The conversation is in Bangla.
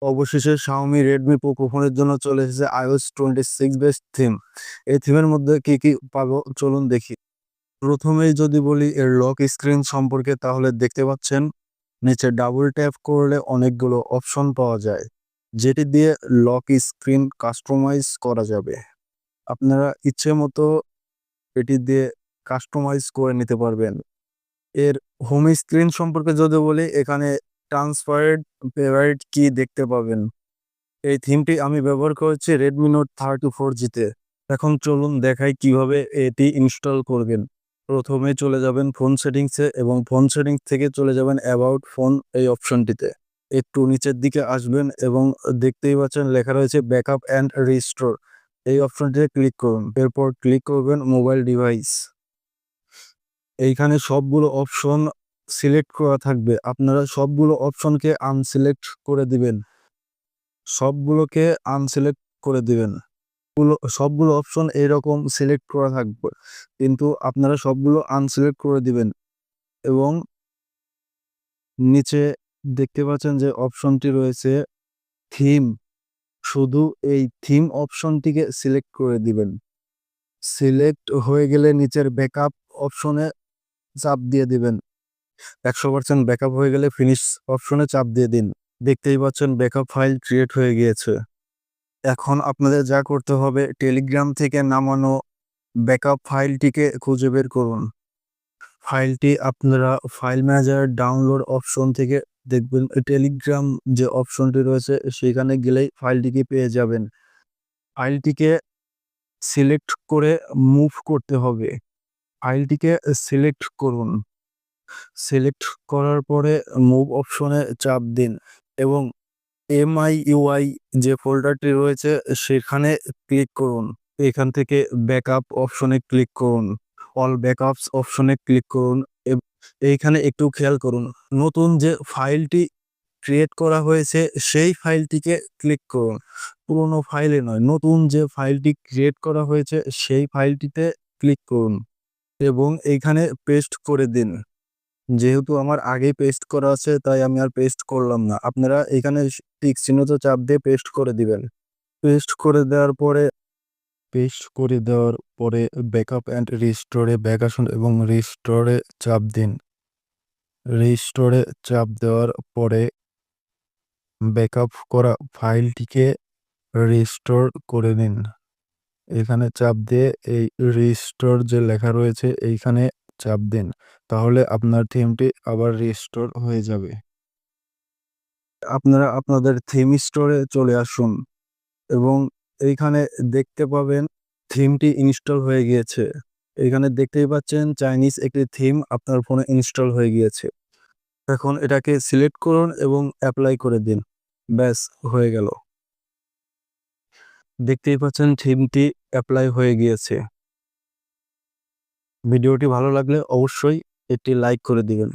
অবশেষে Xiaomi Redmi Poco ফোনের জন্য চলে এসেছে iOS 26 বেসড থিম। এই থিমের মধ্যে কি কি পাবো চলুন দেখি। প্রথমেই যদি বলি এর লক স্ক্রিন সম্পর্কে, তাহলে দেখতে পাচ্ছেন নিচে ডাবল ট্যাপ করলে অনেকগুলো অপশন পাওয়া যায়, যেটি দিয়ে লক স্ক্রিন কাস্টমাইজ করা যাবে। আপনারা ইচ্ছে মতো এটি দিয়ে কাস্টমাইজ করে নিতে পারবেন। এর হোম স্ক্রিন সম্পর্কে যদি বলি, এখানে ট্রান্সপারেন্ট ফেভারিট কি দেখতে পাবেন। এই থিমটি আমি ব্যবহার করেছি Redmi Note 30 4G তে। এখন চলুন দেখাই কিভাবে এটি ইনস্টল করবেন। প্রথমে চলে যাবেন ফোন সেটিংসে এবং ফোন সেটিংস থেকে চলে যাবেন অ্যাবাউট ফোন এই অপশনটিতে। একটু নিচের দিকে আসবেন এবং দেখতেই পাচ্ছেন লেখা রয়েছে ব্যাকআপ অ্যান্ড রিস্টোর। এই অপশনটিতে ক্লিক করুন। এরপর ক্লিক করবেন মোবাইল ডিভাইস। এইখানে সবগুলো অপশন সিলেক্ট করা থাকবে। আপনারা সবগুলো অপশনকে আনসিলেক্ট করে দিবেন। সবগুলোকে আনসিলেক্ট করে দিবেন। সবগুলো অপশন এরকম সিলেক্ট করা থাকবে, কিন্তু আপনারা সবগুলো আনসিলেক্ট করে দিবেন এবং নিচে দেখতে পাচ্ছেন যে অপশনটি রয়েছে থিম। শুধু এই থিম অপশনটিকে সিলেক্ট করে দিবেন। সিলেক্ট হয়ে গেলে নিচের ব্যাকআপ অপশনে চাপ দিয়ে দিবেন। 100% ব্যাকআপ হয়ে গেলে ফিনিশ অপশনে চাপ দিয়ে দিন। দেখতেই পাচ্ছেন ব্যাকআপ ফাইল ক্রিয়েট হয়ে গিয়েছে। এখন আপনাদের যা করতে হবে, টেলিগ্রাম থেকে নামানো ব্যাকআপ ফাইলটিকে খুঁজে বের করুন। ফাইলটি আপনারা ফাইল ম্যানেজার ডাউনলোড অপশন থেকে দেখবেন, টেলিগ্রাম যে অপশনটি রয়েছে সেখানে গেলেই ফাইলটিকে পেয়ে যাবেন। ফাইলটিকে সিলেক্ট করে মুভ করতে হবে। ফাইলটিকে সিলেক্ট করুন। সিলেক্ট করার পরে মুভ অপশনে চাপ দিন এবং MIUI যে ফোল্ডারটি রয়েছে সেখানে ক্লিক করুন। এখান থেকে ব্যাকআপ অপশনে ক্লিক করুন। অল ব্যাকআপস অপশনে ক্লিক করুন। এইখানে একটু খেয়াল করুন, নতুন যে ফাইলটি ক্রিয়েট করা হয়েছে সেই ফাইলটিকে ক্লিক করুন। পুরোনো ফাইলে নয়, নতুন যে ফাইলটি ক্রিয়েট করা হয়েছে সেই ফাইলটিতে ক্লিক করুন এবং এইখানে পেস্ট করে দিন। যেহেতু আমার আগেই পেস্ট করা আছে তাই আমি আর পেস্ট করলাম না। আপনারা এখানে টিক চিহ্নতে চাপ দিয়ে পেস্ট করে দিবেন। পেস্ট করে দেওয়ার পরে ব্যাকআপ অ্যান্ড রিস্টোরে ব্যাক আসুন এবং রিস্টোরে চাপ দিন। রিস্টোরে চাপ দেওয়ার পরে ব্যাকআপ করা ফাইলটিকে রিস্টোর করে নিন। এখানে চাপ দিয়ে এই রিস্টোর যে লেখা রয়েছে এইখানে চাপ দিন, তাহলে আপনার থিমটি আবার রিস্টোর হয়ে যাবে। আপনারা আপনাদের থিম স্টোরে চলে আসুন এবং এইখানে দেখতে পাবেন থিমটি ইনস্টল হয়ে গিয়েছে। এখানে দেখতেই পাচ্ছেন চাইনিজ একটি থিম আপনার ফোনে ইনস্টল হয়ে গিয়েছে। এখন এটাকে সিলেক্ট করুন এবং অ্যাপ্লাই করে দিন। ব্যাস, হয়ে গেল। দেখতেই পাচ্ছেন থিমটি অ্যাপ্লাই হয়ে গিয়েছে। ভিডিওটি ভালো লাগলে অবশ্যই একটি লাইক করে দিবেন।